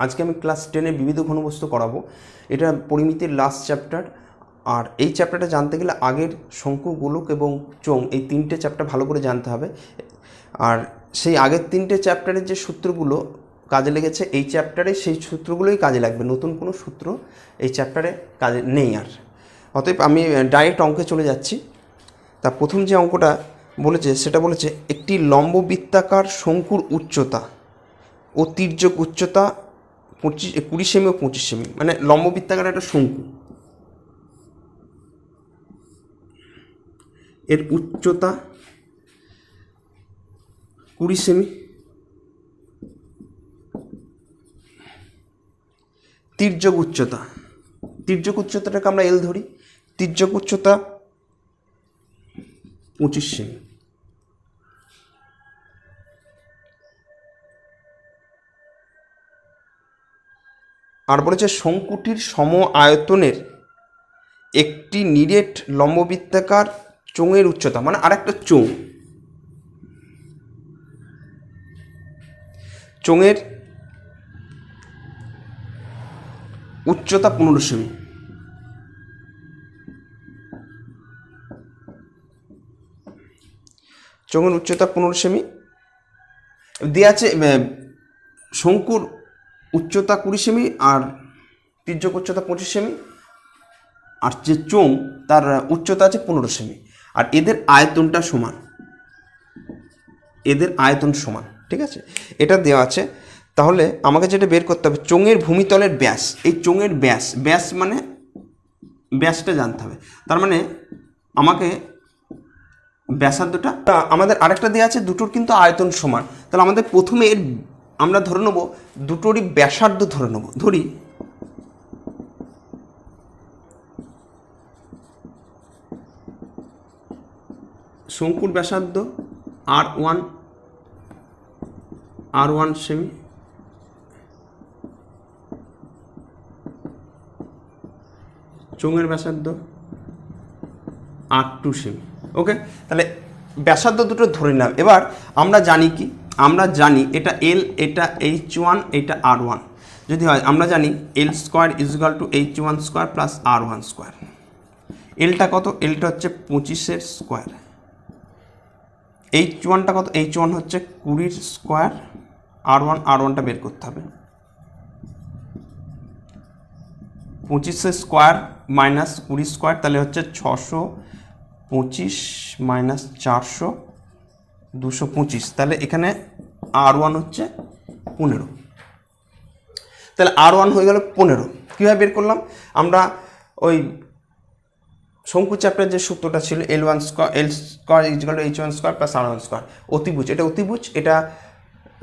আজকে আমি ক্লাস 10-এর বিবিধ ঘনবস্তু করাবো। এটা পরিমিতির লাস্ট চ্যাপ্টার। আর এই চ্যাপ্টারটা জানতে গেলে আগের শঙ্কু, গোলক এবং চোঙ এই তিনটে চ্যাপ্টার ভালো করে জানতে হবে। আর সেই আগের তিনটে চ্যাপ্টারের যে সূত্রগুলো কাজে লেগেছে এই চ্যাপ্টারে সেই সূত্রগুলোই কাজে লাগবে, নতুন কোনো সূত্র এই চ্যাপ্টারে কাজে নেই। আর অতএব আমি ডাইরেক্ট অঙ্কে চলে যাচ্ছি। তা প্রথম যে অঙ্কটা বলেছে সেটা বলেছে একটি লম্ববৃত্তাকার শঙ্কুর উচ্চতা ও তির্যক উচ্চতা 20 সেমি ও 25 সেমি, মানে লম্ববৃত্তাকার একটা শঙ্কু, এর উচ্চতা 20 সেমি, তির্যক উচ্চতাটাকে আমরা এল ধরি, তির্যক উচ্চতা 25 সেমি। আর বলেছে শঙ্কুটির সম আয়তনের একটি নিরেট লম্ববৃত্তাকার চোঙের উচ্চতা, মানে আরেকটা চোঙের উচ্চতা 15 সেমি। চোঙের উচ্চতা 15 সেমি দেওয়া আছে। শঙ্কুর উচ্চতা 20 সেমি আর তির্যক উচ্চতা 25 সেমি, আর যে চোঙ তার উচ্চতা আছে 15 সেমি, আর এদের আয়তনটা সমান, এদের আয়তন সমান। ঠিক আছে, এটা দেওয়া আছে। তাহলে আমাকে যেটা বের করতে হবে চোঙের ভূমিতলের ব্যাস। এই চোঙের ব্যাস মানে ব্যাসটা জানতে হবে। তার মানে আমাকে ব্যাসার্ধটা, আমাদের আরেকটা দেওয়া আছে দুটোর কিন্তু আয়তন সমান। তাহলে আমাদের প্রথমে এর আমরা ধরে নেব দুটোরই ব্যাসার্ধ ধরে নেব। ধরি শঙ্কুর ব্যাসার্ধ R1 সেমি, চোঙের ব্যাসার্ধ R2 সেমি। ওকে, তাহলে ব্যাসার্ধ দুটো ধরে নিলাম। এবার আমরা জানি কি, আমরা জানি এটা L, এটা H1, এটা R1 যদি হয় আমরা জানি L square is equal to H1 square plus R1 square. এলটা কত? এলটা হচ্ছে 25-এর স্কোয়ার। H1টা কত? H1 হচ্ছে 20-এর স্কোয়ার। R1টা বের করতে হবে। 25-এর স্কোয়ার মাইনাস 20 স্কোয়ার, তাহলে হচ্ছে 625 মাইনাস 400, 225। তাহলে এখানে R1 হচ্ছে 15। তাহলে R1 হয়ে গেল 15। কীভাবে বের করলাম? আমরা ওই শঙ্কু চ্যাপ্টার যে সূত্রটা ছিল L1 square is equal to H1 square plus R1 square, অতিভুজ, এটা অতিভুজ, এটা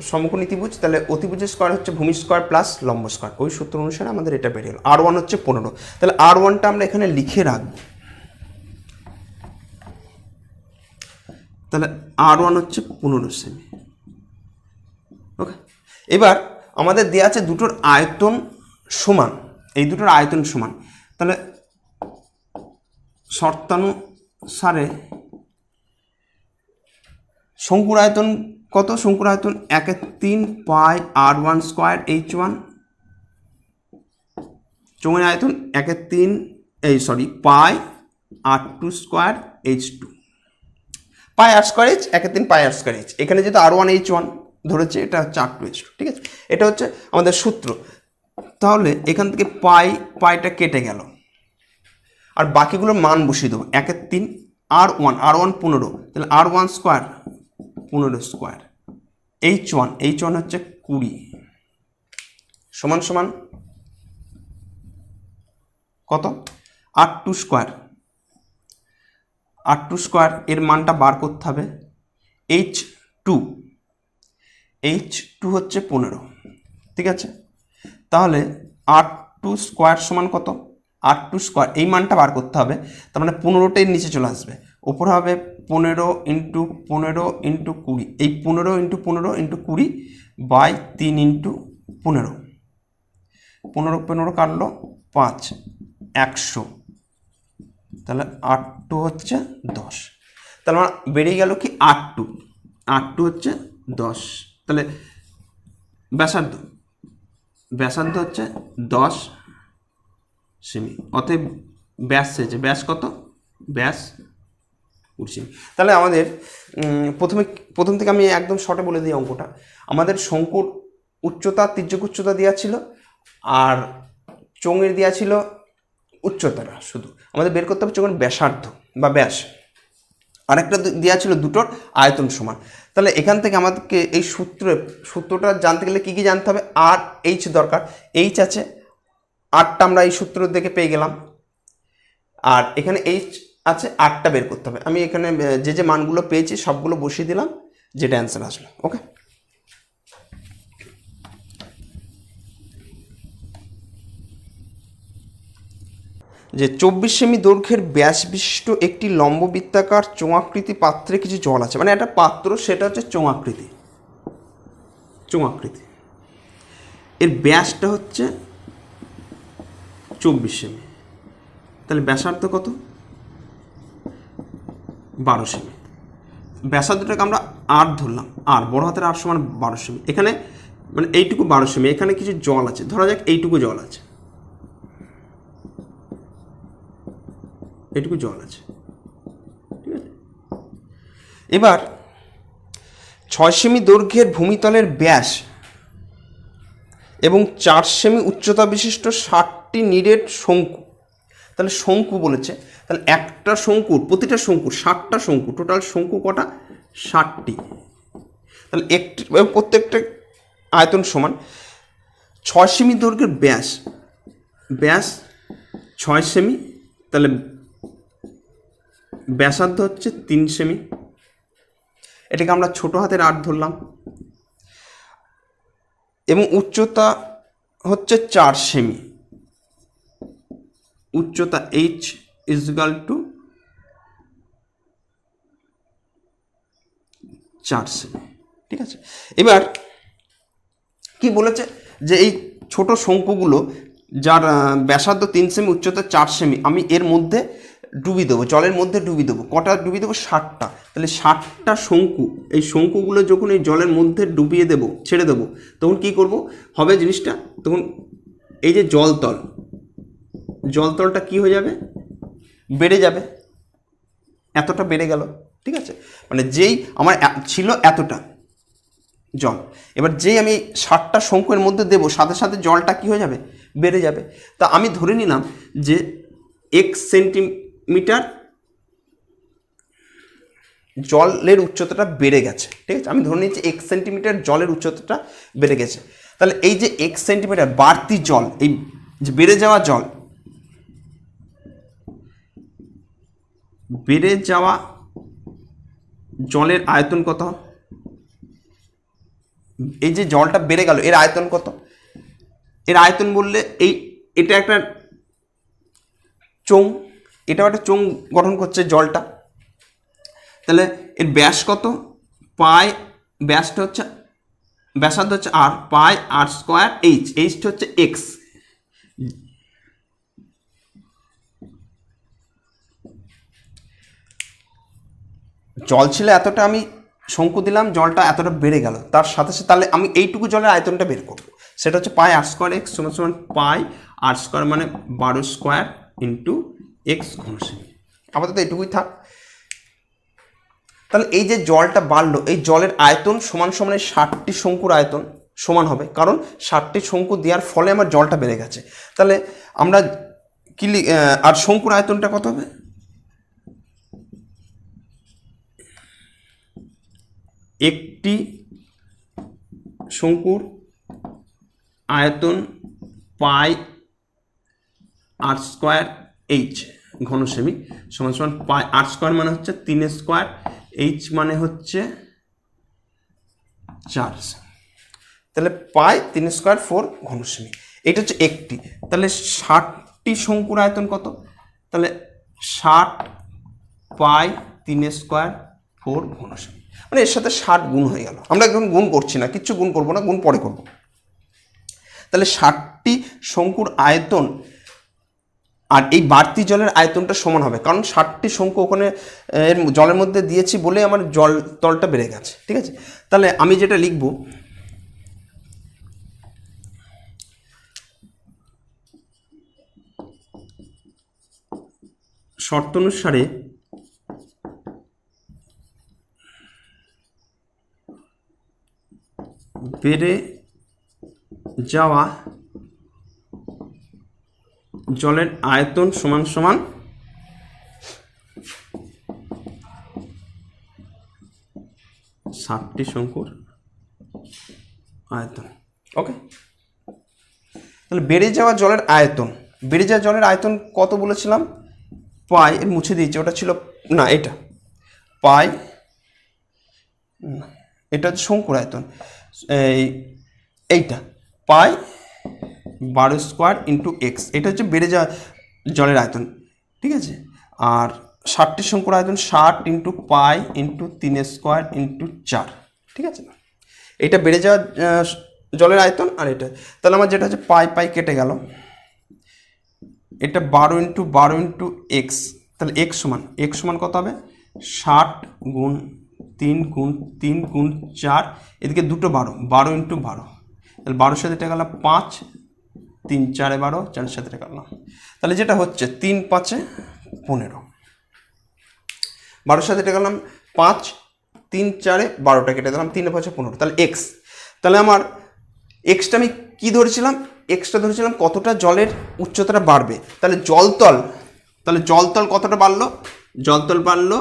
সমকোণ ত্রিভুজ, তাহলে অতিভুজের স্কোয়ার হচ্ছে ভূমি স্কোয়ার প্লাস লম্ব স্কোয়ার। ওই সূত্র অনুসারে আমাদের এটা বেরিয়ে গেল। R1 হচ্ছে 15। তাহলে R1টা আমরা এখানে লিখে রাখব। তাহলে R1 হচ্ছে 15 সেমি। ওকে, এবার আমাদের দেওয়া আছে দুটোর আয়তন সমান, এই দুটোর আয়তন সমান। তাহলে শর্তানুসারে শঙ্কুর আয়তন কত? শঙ্কুর আয়তন 1/3 পাই R1 স্কোয়ার H1, চোঙের আয়তন 1/3 পাই R2 স্কোয়ার H2, পাই R স্কোয়ার H, 1/3 পাই R স্কোয়ার H। এখানে যেহেতু R1 H1 ধরেছে, এটা হচ্ছে R2 H2। ঠিক আছে, এটা হচ্ছে আমাদের সূত্র। তাহলে এখান থেকে পাইটা কেটে গেল, আর বাকিগুলোর মান বসিয়ে দেবো। 1/3 R1 15, তাহলে R1 স্কোয়ার 15 স্কোয়ার, H1 হচ্ছে 20 সমান সমান কত? R2 স্কোয়ার, এর মানটা বার করতে হবে। H2 হচ্ছে 15। ঠিক আছে, তাহলে R2 স্কোয়ার সমান কত? R2 স্কোয়ার এই মানটা বার করতে হবে। তার মানে 15টাই নিচে চলে আসবে, ওপরে হবে 15 ইন্টু 15 ইন্টু 20, এই 15 ইন্টু 15 ইন্টু 20 বাই 3 ইন্টু 15, 15 কাটলো 5, 100। তাহলে R2 হচ্ছে 10। তাহলে আমার বেরিয়ে গেল কি R2 হচ্ছে 10। তাহলে ব্যাসার্ধ ব্যাসার্ধ হচ্ছে 10 সেমি, অতএব ব্যাস চেয়েছে, ব্যাস কত, ব্যাস 20 সেমি। তাহলে আমাদের প্রথম থেকে আমি একদম শর্টে বলে দিই অঙ্কটা। আমাদের শঙ্কুর উচ্চতা, তির্যক উচ্চতা দেওয়া ছিল, আর চোঙের দেওয়া ছিল উচ্চতাটা, শুধু আমাদের বের করতে হবে চোঙের ব্যাসার্ধ বা ব্যাস, আরেকটা দেওয়া ছিল দুটোর আয়তন সমান। তাহলে এখান থেকে আমাদেরকে এই সূত্রটা জানতে গেলে কী কী জানতে হবে, আর এইচ দরকার, এইচ আছে, আরটা আমরা এই সূত্র থেকে পেয়ে গেলাম, আর এখানে এইচ আছে, আরটা বের করতে হবে। আমি এখানে যে মানগুলো পেয়েছি সবগুলো বসিয়ে দিলাম, যেটা অ্যান্সার আসলো। ওকে, যে 24 সেমি দৈর্ঘ্যের ব্যাস বিশিষ্ট একটি লম্ববৃত্তাকার চোঙাকৃতি পাত্রে কিছু জল আছে, মানে একটা পাত্র, সেটা হচ্ছে চোঙাকৃতি, এর ব্যাসটা হচ্ছে 24 সেমি, তাহলে ব্যাসার্ধ কত, 12 সেমি। ব্যাসার্ধটাকে আমরা আর ধরলাম, আর বড় হাতের আর সমান 12 সেমি। এখানে মানে এইটুকু 12 সেমি, এখানে কিছু জল আছে, ধরা যাক এইটুকু জল আছে, এইটুকু জল আছে, ঠিক আছে। এবার 6 সেমি দৈর্ঘ্যের ভূমিতলের ব্যাস এবং 4 সেমি উচ্চতা বিশিষ্ট 60টি নিরেট শঙ্কু, তাহলে শঙ্কু বলেছে, তাহলে একটা শঙ্কুর, প্রতিটা শঙ্কুর 60টা শঙ্কু, টোটাল শঙ্কু কটা, 60টি, তাহলে একটি, প্রত্যেকটা আয়তন সমান। 6 সেমি দৈর্ঘ্যের ব্যাস 6 সেমি, তাহলে ব্যাসার্ধ হচ্ছে 3 সেমি, এটাকে আমরা ছোট হাতের আর ধরলাম, এবং উচ্চতা হচ্ছে 4 সেমি, উচ্চতা h is equal two 4 semi, ঠিক আছে। এবার কি বলেছে, যে এই ছোট শঙ্কুগুলো যার ব্যাসার্ধ 3 সেমি, উচ্চতা 4 সেমি, আমি এর মধ্যে ডুবিয়ে দেবো, জলের মধ্যে ডুবিয়ে দেবো, কটা ডুবিয়ে দেবো, 60টা। তাহলে 60টা শঙ্কু, এই শঙ্কুগুলো যখন এই জলের মধ্যে ডুবিয়ে দেবো, ছেড়ে দেবো, তখন কি করব হবে জিনিসটা, তখন এই যে জলতলটা কি হয়ে যাবে, বেড়ে যাবে, এতটা বেড়ে গেল, ঠিক আছে। মানে যেই আমার ছিল এতটা জল, এবার যেই আমি 60টা শঙ্কুর মধ্যে দেবো, সাথে সাথে জলটা কি হয়ে যাবে, বেড়ে যাবে। তা আমি ধরে নিলাম যে 1 সেন্টিমিটার জলের উচ্চতাটা বেড়ে গেছে, ঠিক আছে। আমি ধরে নিচ্ছি 1 সেন্টিমিটার জলের উচ্চতাটা বেড়ে গেছে। তাহলে এই যে 1 সেন্টিমিটার বাড়তি জল, এই যে বেড়ে যাওয়া জলের আয়তন কত, এই যে জলটা বেড়ে গেল এর আয়তন কত, এর আয়তন বললে এটা একটা চোঙ, এটাও একটা চোঙ গঠন করছে জলটা, তাহলে এর ব্যাস কত, পাই, ব্যাসটা হচ্ছে, ব্যাসার্ধ হচ্ছে আর, পাই আর স্কোয়ার এইচ হচ্ছে এক্স, জল ছিল এতটা, আমি শঙ্কু দিলাম, জলটা এতটা বেড়ে গেল, তার সাথে সাথে তাহলে আমি এইটুকু জলের আয়তনটা বের করবো, সেটা হচ্ছে পাই আর স্কোয়ার এক্স সমান সমান পাই আর স্কোয়ার মানে 12 স্কোয়ার ইন্টু এক্স ঘন সেমি। আপাতত এইটুকুই থাক। তাহলে এই যে জলটা বাড়লো, এই জলের আয়তন সমান সমান 60টি শঙ্কুর আয়তন সমান হবে, কারণ 60টি শঙ্কু দেওয়ার ফলে আমার জলটা বেড়ে গেছে। তাহলে আমরা কি, আর শঙ্কুর আয়তনটা কত হবে, একটি শঙ্কুর আয়তন পাই আর স্কোয়ার এইচ ঘন সেমি সমান সমান পাই আর স্কোয়ার মানে হচ্ছে 3 স্কোয়ার, এইচ মানে হচ্ছে 4, তাহলে পাই 3 স্কোয়ার 4 ঘন সেমি, এটা হচ্ছে একটি। তাহলে 60টি শঙ্কুর আয়তন কত, তাহলে 60 পাই 3 স্কোয়ার 4 ঘন সেমি, মানে এর সাথে 60 গুণ হয়ে গেল। আমরা এখন গুণ করছি না, কিচ্ছু গুণ করবো না, গুণ পরে করব। তাহলে 60টি শঙ্কুর আয়তন আর এই বাড়তি জলের আয়তনটা সমান হবে, কারণ 60টি শঙ্কু ওখানে জলের মধ্যে দিয়েছি বলে আমার জল তলটা বেড়ে গেছে, ঠিক আছে। তাহলে আমি যেটা লিখব, শর্ত অনুসারে বেড়ে যাওয়া জলের আয়তন সমান সমান ষাটটি শঙ্কুর আয়তন। ওকে, তাহলে বেড়ে যাওয়া জলের আয়তন, বেড়ে যাওয়া জলের আয়তন কত বলেছিলাম? পাই, এর মুছে দিয়েছি, ওটা ছিল না, এটা পাই, এটা হচ্ছে শঙ্কুর আয়তন, এইটা পাই 12 স্কোয়ার ইন্টু এক্স, এটা হচ্ছে বেড়ে যাওয়া জলের আয়তন, ঠিক আছে। আর 60টি শঙ্কুর আয়তন 60 into pi into 3 square into 4, ঠিক আছে। এটা বেড়ে যাওয়া জলের আয়তন, আর এটা, তাহলে আমার যেটা হচ্ছে পাই পাই কেটে গেল, এটা 12 ইন্টু 12 ইন্টু এক্স, তাহলে এক্স সমান কত হবে? 60 গুণ 3 গুণ 3 গুণ 4, এদিকে দুটো 12 ইন্টু 12, তাহলে 12 সাথে এটা গেল 5, 3 4 12, 4 সাথে এটা গেল, তাহলে যেটা হচ্ছে 3 5 15, 12 সাথে এটা গেলাম 5, 3 4 12টা কেটে দিলাম, 3 5 15, তাহলে এক্স। তাহলে আমার এক্সটা আমি কী ধরেছিলাম? এক্সটা ধরেছিলাম কতটা জলের উচ্চতাটা বাড়বে, তাহলে জলতল কতটা বাড়লো? জলতল বাড়লো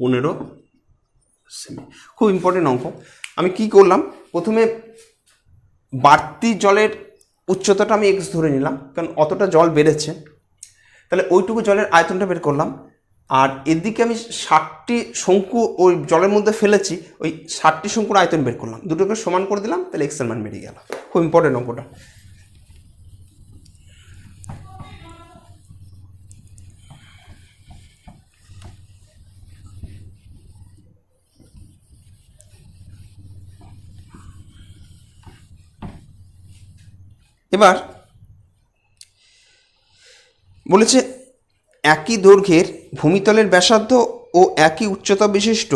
15 সেমি। খুব ইম্পর্টেন্ট অঙ্ক। আমি কি করলাম, প্রথমে বাড়তি জলের উচ্চতাটা আমি এক্স ধরে নিলাম, কারণ অতটা জল বেড়েছে, তাহলে ওইটুকু জলের আয়তনটা বের করলাম। আর এদিকে আমি 60টি শঙ্কু ওই জলের মধ্যে ফেলেছি, ওই 60টি শঙ্কুর আয়তন বের করলাম, দুটোকে সমান করে দিলাম, তাহলে এক্সের মান বেরিয়ে গেল। খুব ইম্পর্টেন্ট অঙ্কটা। এবার বলেছে একই দৈর্ঘ্যের ভূমিতলের ব্যাসার্ধ ও একই উচ্চতা বিশিষ্ট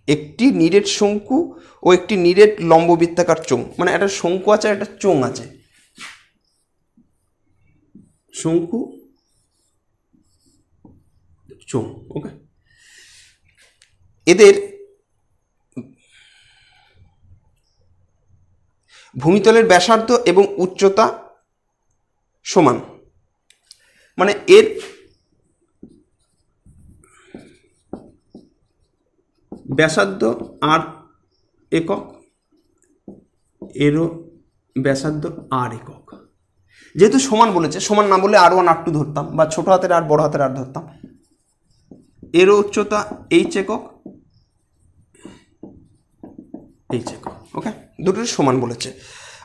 একটি নিরেট শঙ্কু ও একটি নিরেট লম্ববৃত্তাকার চোঙ, মানে একটা শঙ্কু আছে আর একটা চোঙ আছে, শঙ্কু চোঙ। ওকে, এদের ভূমিতলের ব্যাসার্ধ এবং উচ্চতা সমান, মানে এর ব্যাসার্ধ আর একক, এরও ব্যাসার্ধ আর একক। যেহেতু সমান বলেছে, সমান না বলে R1 R2 ধরতাম, বা ছোট হাতের আর বড় হাতের আর ধরতাম। এরও উচ্চতা এইচ একক, এইচ একক। ওকে, দুটোর সমান বলেছে।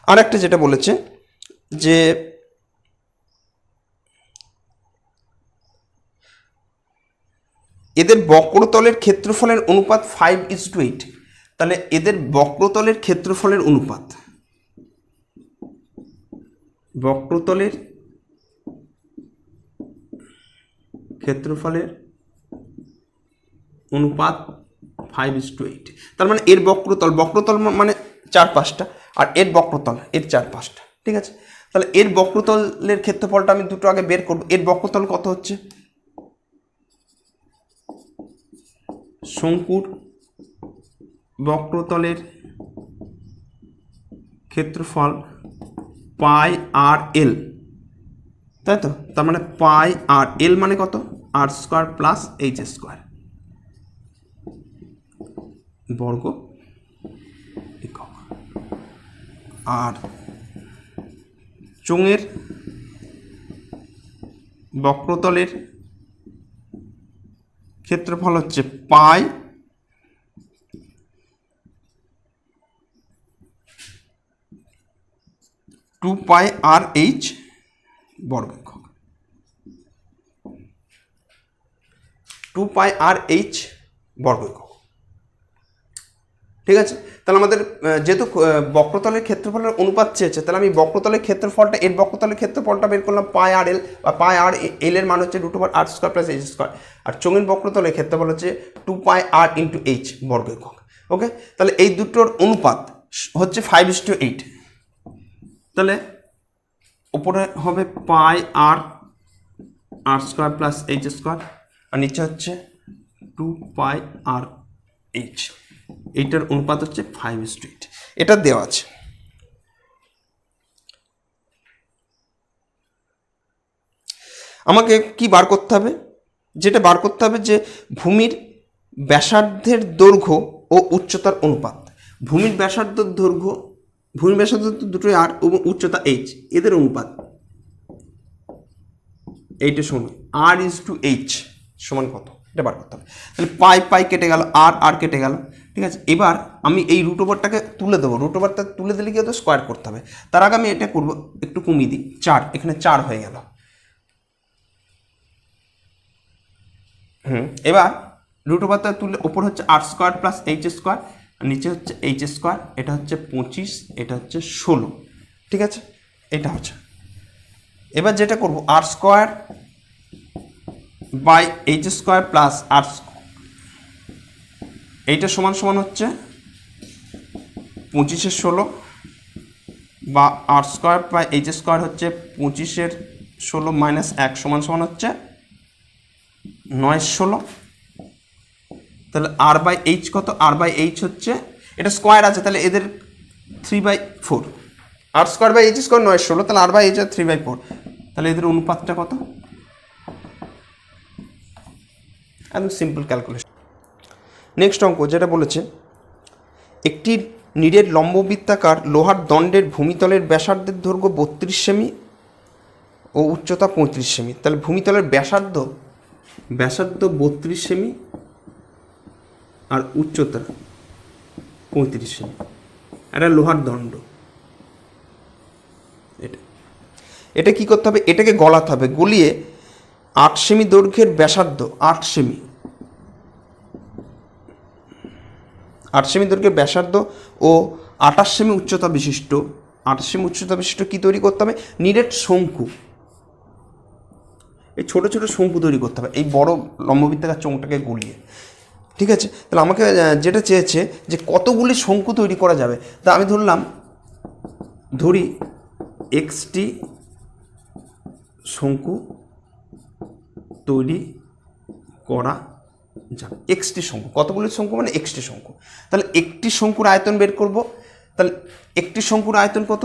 আর একটা যেটা বলেছে যে এদের বক্রতলের ক্ষেত্রফলের অনুপাত 5:8, তাহলে এদের বক্রতলের ক্ষেত্রফলের অনুপাত, বক্রতলের ক্ষেত্রফলের অনুপাত 5:8, তার মানে এর বক্রতল মানে 4-5টা, আর এর বক্রতল এর 4-5টা, ঠিক আছে। তাহলে এর বক্রতলের ক্ষেত্রফলটা আমি দুটো আগে বের করব। এর বক্রতল কত হচ্ছে? শঙ্কুর বক্রতলের ক্ষেত্রফল পাই আর এল, তাই তো, তার মানে পাই আর এল মানে কত? আর স্কোয়ার প্লাস এইচ স্কোয়ার বর্গ একক। আর চোঙের বক্রতলের ক্ষেত্রফল হচ্ছে পাই 2 আর এইচ বর্গ একক, 2 আর এইচ বর্গ একক, ঠিক আছে। তাহলে আমাদের যেহেতু বক্রতলের ক্ষেত্রফলের অনুপাত চেয়েছে, তাহলে আমি বক্রতলের ক্ষেত্রফলটা, এর বক্রতলের ক্ষেত্রফলটা বের করলাম পাই আর এল, বা পাই আর এল এর মান হচ্ছে √r square plus H square, আর চোঙের বক্রতলের ক্ষেত্রফল হচ্ছে 2 আর ইন্টু এইচ বর্গ একক। ওকে, তাহলে এই দুটোর অনুপাত হচ্ছে 5:8, তাহলে উপরে হবে পাই আর আর স্কোয়ার প্লাস এইচ স্কোয়ার, আর নিচে হচ্ছে 2 পাই আর এইচ। এইটার অনুপাত হচ্ছে 5:8। এটা দেওয়া আছে। আমাকে কি বার করতে হবে? যেটা বার করতে হবে যে ভূমির ব্যাসার্ধের দৈর্ঘ্য ও উচ্চতার অনুপাত। ভূমির ব্যাসার্ধের দৈর্ঘ্য, ভূমির ব্যাসার্ধ দুটোই আর এবং উচ্চতা এইচ, এদের অনুপাত এইটা সমান R/H সমান কত, এটা বার করতে হবে। তাহলে পাই পাই কেটে গেল, আর আর কেটে গেল, ঠিক আছে। এবার আমি এই রুট ওভারটাকে তুলে দেবো, রুট ওভারটা তুলে দিলে কি হতো, স্কোয়ার করতে হবে। তার আগে আমি এটা করবো, একটু কমিয়ে দিই, 4, এখানে 4 হয়ে গেল। এবার রুট ওভারটা তুলে ওপর হচ্ছে আর স্কোয়ার প্লাস এইচ স্কোয়ার, নিচে হচ্ছে এইচ স্কোয়ার, এটা হচ্ছে 25, এটা হচ্ছে 16, ঠিক আছে। এটা হচ্ছে এবার যেটা করব, R square by H square plus R, এইটা সমান সমান হচ্ছে 25/16 বা R square by H square হচ্ছে 25/16 মাইনাস 1 সমান সমান হচ্ছে 9/16। তাহলে আর বাই এইচ কত, আর বাই এইচ হচ্ছে, এটা স্কোয়ার আছে তাহলে এদের 3/4, আর স্কোয়ার বাই এইচ স্কোয়ার 9/16, তাহলে আর বাই এইচ 3/4, তাহলে এদের অনুপাতটা কত? একদম সিম্পল ক্যালকুলেশন। নেক্সট অঙ্ক যেটা বলেছে, একটি নিরেট লম্ববৃত্তাকার লোহার দণ্ডের ভূমিতলের ব্যাসার্ধের দৈর্ঘ্য 32 সেমি ও উচ্চতা 35 সেমি। তাহলে ভূমিতলের ব্যাসার্ধ 32 সেমি আর উচ্চতা 35 সেমি, এটা লোহার দণ্ড। এটা কি করতে হবে, এটাকে গলাতে হবে, গলিয়ে 8 সেমি দৈর্ঘ্যের ব্যাসার্ধ, 8 সেমি দৈর্ঘ্যের ব্যাসার্ধ ও 28 সেমি উচ্চতা বিশিষ্ট, 28 সেমি উচ্চতা বিশিষ্ট কি তৈরি করতে হবে, নিরেট শঙ্কু। এই ছোটো ছোটো শঙ্কু তৈরি করতে হবে এই বড় লম্ববৃত্তাকার চোঙটাকে গলিয়ে, ঠিক আছে। তাহলে আমাকে যেটা চেয়েছে যে কতগুলি শঙ্কু তৈরি করা যাবে, তা আমি ধরি এক্সটি শঙ্কু তৈরি করা যাবে। এক্সটি শঙ্কু, কতগুলি শঙ্কু মানে এক্সটি শঙ্কু। তাহলে একটি শঙ্কুর আয়তন বের করব। তাহলে একটি শঙ্কুর আয়তন কত,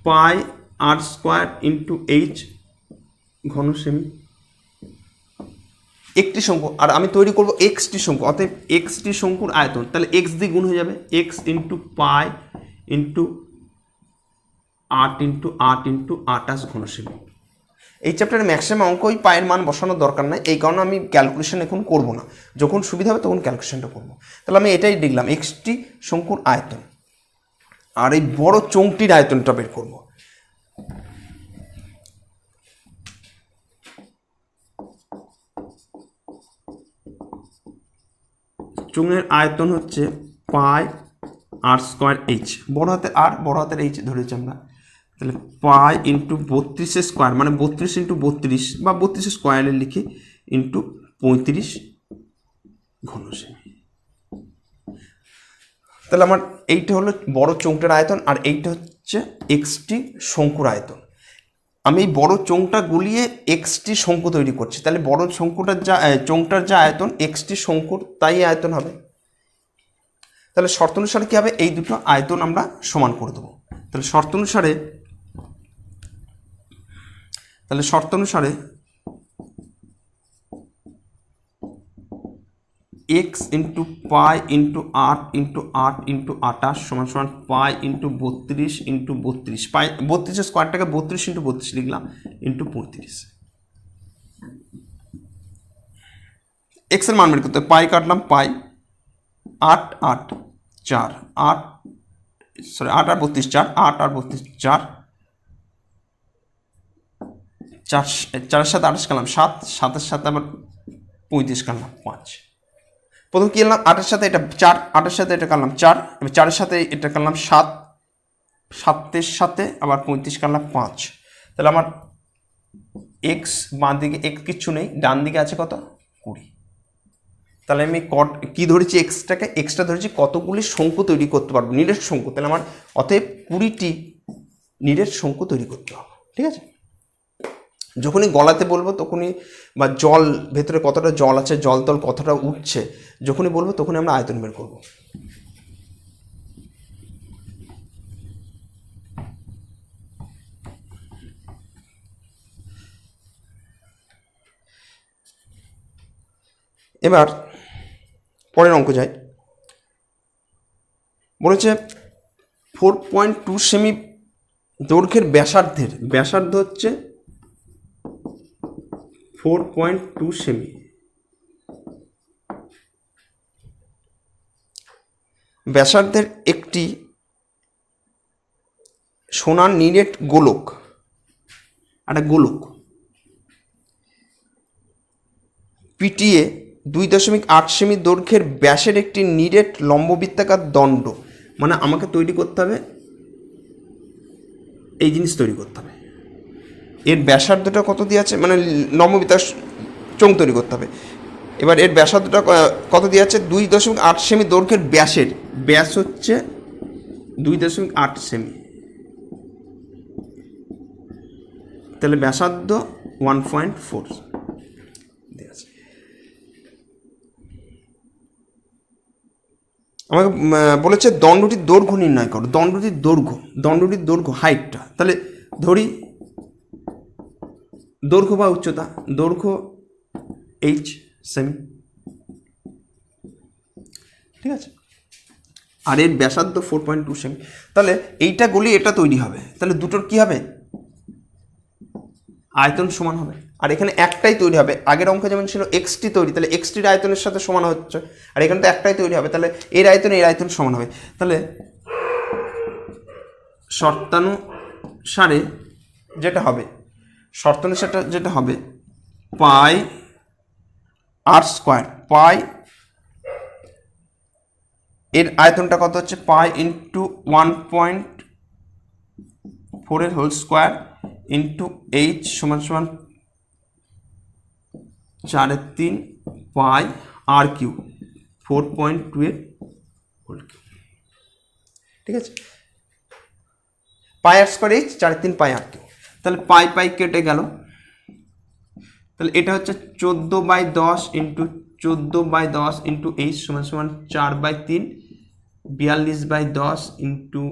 পাই আর স্কোয়ার ইন্টু এইচ ঘন সেমি। একটি শঙ্কু, আর আমি তৈরি করব এক্সটি শঙ্কু, অতএব এক্সটি শঙ্কুর আয়তন, তাহলে এক্স দিয়ে গুণ হয়ে যাবে, x into pi into 8 into 8 into 28 ঘন সেমি। এই চ্যাপ্টারে ম্যাক্সিমাম অঙ্ক ওই পায়ের মান বসানোর দরকার নাই, এই কারণে আমি ক্যালকুলেশন এখন করব না, যখন সুবিধা হবে তখন ক্যালকুলেশনটা করব। তাহলে আমি এটাই লিখলাম, এক্সটি শঙ্কুর আয়তন, আর এই বড় চোঙটির আয়তনটা বের করব। চোঙের আয়তন হচ্ছে পাই আর স্কোয়ার এইচ, বড় হাতের আর বড় হাতের এইচ ধরেছি আমরা। তাহলে পাই ইন্টু 32 স্কোয়ার মানে 32 ইন্টু 32 বা 32 স্কোয়ারে লিখি ইন্টু 35 ঘন সেমি। তাহলে আমার এইটা হলো বড় চোঙটার আয়তন, আর এইটা হচ্ছে এক্সটি শঙ্কুর আয়তন। আমি এই বড় চোঙটা গুলিয়ে এক্সটি শঙ্কু তৈরি করছি, তাহলে বড় শঙ্কুটার যা চোঙটার যা আয়তন এক্সটি শঙ্কুর তাই আয়তন হবে। তাহলে শর্ত অনুসারে কী হবে, এই দুটো আয়তন আমরা সমান করে দেবো। তাহলে শর্ত অনুসারে x into pi into 8 into 8 into 28 সমান সমান পাই ইন্টু 32 ইন্টু 32, পাই 32 স্কোয়ারটাকে 32 ইন্টু 32 লিখলাম ইন্টু 35। এক্সের মান বের করতে পাই কাটলাম, পাই 8 8 4 8 সরি 8 আর 32 4, 8 আর 32 4, 4 সাথে 28 কাটলাম 7, 7-এর সাথে আবার 35 কাটলাম 5। প্রথম কী এলাম, 8-এর সাথে এটা 4, 8-এর সাথে এটা কাটলাম 4, এবার 4-এর সাথে এটা কাটলাম 7, 7-এর সাথে আবার 35 কাটলাম 5। তাহলে আমার এক্স বাঁ দিকে এক কিচ্ছু নেই, ডান দিকে আছে কত 20। তাহলে আমি কি ধরেছি, এক্সট্রা ধরেছি কতগুলি শঙ্কু তৈরি করতে পারবো, নিরেট শঙ্কু। তাহলে আমার অতএব 20টি নিরেট শঙ্কু তৈরি করতে হবে। ঠিক আছে, যখনই গলাতে বলবো তখনই, বা জল ভেতরে কতটা জল আছে, জল তল কতটা উঠছে যখনই বলবো তখনই আমরা আয়তন বের করবো। এবার পরের অঙ্ক যাই। বলেছে 4.2 সেমি দৈর্ঘ্যের ব্যাসার্ধ হচ্ছে 4.2 সেমি। ব্যাসার্ধের একটি সোনার নিরেট গোলক, একটা গোলক পিটিয়ে 2.8 সেমি দৈর্ঘ্যের ব্যাসের একটি নিরেট লম্ববৃত্তাকার দণ্ড, মানে আমাকে তৈরি করতে হবে এই জিনিস তৈরি করতে হবে। এর ব্যাসার্ধটা কত দিয়ে আছে, মানে লম্ববৃত্তাকার চোঙ তৈরি করতে হবে। এবার এর ব্যাসার্ধটা কত দিয়ে আছে, 2.8 সেমি দৈর্ঘ্যের ব্যাস হচ্ছে 2.8 সেমি। তাহলে ব্যাসার্ধ 1.4 দিয়ে আছে। আমাকে বলেছে দণ্ডটির দৈর্ঘ্য নির্ণয় করো। দণ্ডটির দৈর্ঘ্য হাইটটা, তাহলে ধরি দৈর্ঘ্য বা উচ্চতা, দৈর্ঘ্য h সেমি। ঠিক আছে, আর এর ব্যাসার্ধ 4.2 সেমি। তাহলে এইটা গলি এটা তৈরি হবে, তাহলে দুটোর কি হবে, আয়তন সমান হবে। আর এখানে একটাই তৈরি হবে, আগের অঙ্কে যেমন ছিল এক্সটি তৈরি, তাহলে এক্সটির আয়তনের সাথে সমান হচ্ছে, আর এখানে তো একটাই তৈরি হবে, তাহলে এর আয়তন সমান হবে। তাহলে শর্তানুসারে যেটা হবে পাই আর স্কোয়ার, পাই এর আয়তনটা কত হচ্ছে, পাই ইন্টু 1.4 এর হোল স্কোয়ার ইন্টু এইচ সমান 4/3 পাই আর কিউ 4.2 এর হোল কিউ। ঠিক আছে, pi R square H 4/3 pi R Q. তাহলে পাই কেটে গেল, তাহলে এটা হচ্ছে 14/10 ইন্টু 14/10 ইন্টু এইচ সমান 4/3 42/10 ইন্টু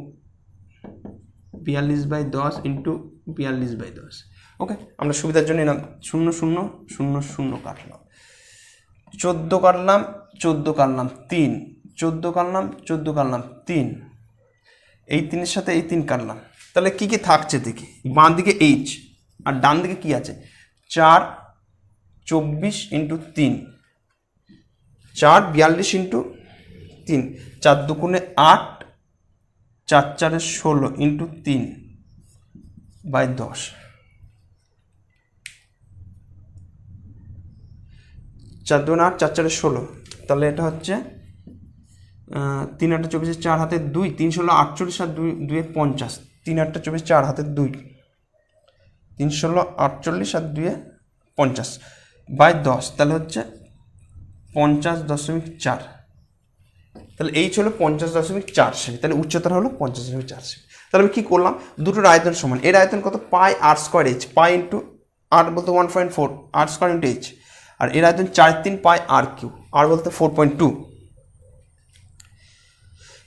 42/10 ইন্টু 42/10। ওকে, আমরা সুবিধার জন্য এলাম 0 0 0 0 কাটলাম, 14 কাটলাম 3, 14 কাটলাম 3, এই 3-এর সাথে এই 3 কাটলাম। তাহলে কি কি থাকছে দেখি, বাঁ দিকে এইচ আর ডান দিকে কি আছে, 4 24 ইন্টু 3, 4 42 ইন্টু 3, 4 2 8, 4 4 16 ইন্টু 3/10, 4 2 8, 4 4 16। তাহলে এটা হচ্ছে 3 8 24, 4 হাতে 2, 3 16 48 আর 2 2 50, 3 8 24, 4 হাতে 2, 3 16 48 আর 2 50/10, তাহলে হচ্ছে 50.4। তাহলে এইচ হলো 50.4 সেমি, তাহলে উচ্চতা হলো 50.4 সেমি। তাহলে আমি কী করলাম, দুটোর আয়তন সমান। এর আয়তন কত, পাই R square H, pi into আর বলতে 1.4, আর স্কোয়ার ইন্টু এইচ, আর এর আয়তন 4/3 পাই আর কিউ, আর বলতে 4.2।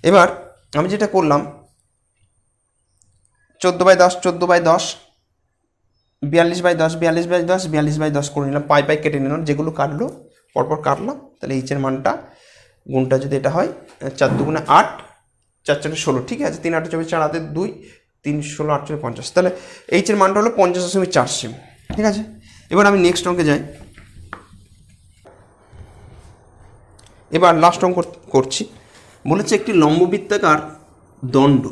এবার আমি যেটা করলাম 14/10 14/10, 42/10 42/10 42/10 করে নিলাম, পাই কেটে নিলাম, যেগুলো কাটলো পরপর কাটলাম। তাহলে এইচের মানটা গুণটা যদি এটা হয় 4 2 8, 4 4 16, ঠিক আছে, 3 8 24, 4 হাতে 2, 3 16 8 50, তাহলে এইচের মানটা হলো 50.4 সেমি। ঠিক আছে, এবার আমি নেক্সট অঙ্কে যাই। এবার লাস্ট অঙ্ক করছি। বলেছে একটি লম্ববৃত্তাকার দণ্ড,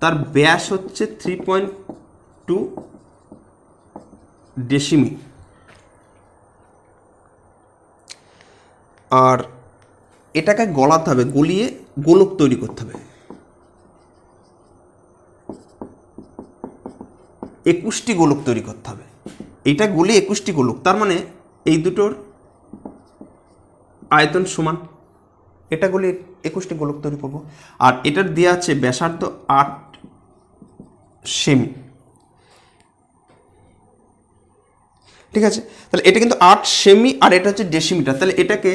তার ব্যাস হচ্ছে 3.2 ডেসিমি, আর এটাকে গলাতে হবে, গলিয়ে গোলক তৈরি করতে হবে। 21টি গোলক তৈরি করতে হবে। এইটা গলিয়ে 21টি গোলক, তার মানে এই দুটোর আয়তন সমান, এটা গুলি 21টি গোলক তৈরি করব। আর এটার দেওয়া আছে ব্যাসার্ধ 8 সেমি, ঠিক আছে। তাহলে এটা কিন্তু 8 সেমি আর এটা হচ্ছে ডেসিমিটার, তাহলে এটাকে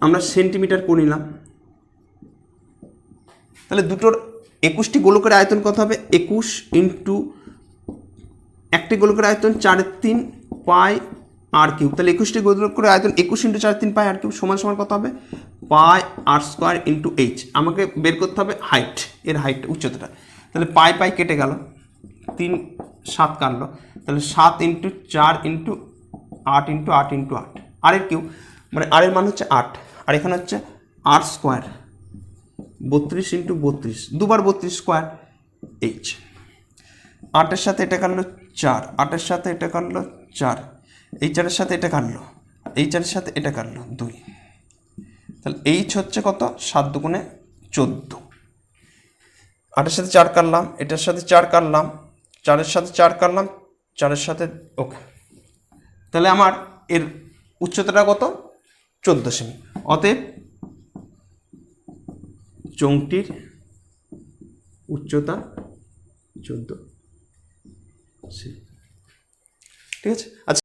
আমরা সেন্টিমিটার করে নিলাম। তাহলে দুটোর 21টি গোলকের আয়তন কত হবে? 21 ইন্টু একটি গোলকের আয়তন 4/3 পাই আর কিউব। তাহলে 21টি গোলকের আয়তন 21 ইন্টু 4/3 পাই আর কিউব সমান সমান কত হবে? পাই আর স্কোয়ার ইন্টু এইচ। আমাকে বের করতে হবে হাইট, এর হাইট উচ্চতাটা। তাহলে পাই পাই কেটে গেল, 3 7 কাটলো, তাহলে 7 ইন্টু 4 ইন্টু 8 ইন্টু 8 ইন্টু 8 আর এর কিউব, মানে আর এর মান হচ্ছে 8 আর এখানে হচ্ছে আর স্কোয়ার 32 ইন্টু 32 দুবার 32 স্কোয়ার এইচ। 8-এর সাথে এটা কাটলো 4, 8-এর সাথে এটা কাটলো 4, এই 4-এর সাথে এটা কাটলো, এই 4-এর সাথে এটা কাটলো 2। তাহলে এইচ হচ্ছে কত? 7 দুগুণে 14। 8-এর সাথে 4 কাটলাম, এটার সাথে 4 কাটলাম, 4-এর সাথে 4 কাটলাম, 4-এর সাথে ওকে। তাহলে আমার এর উচ্চতাটা কত? 14 সেমি। অতএব চোঙটির উচ্চতা 14 সেমি, ঠিক আছে। আচ্ছা।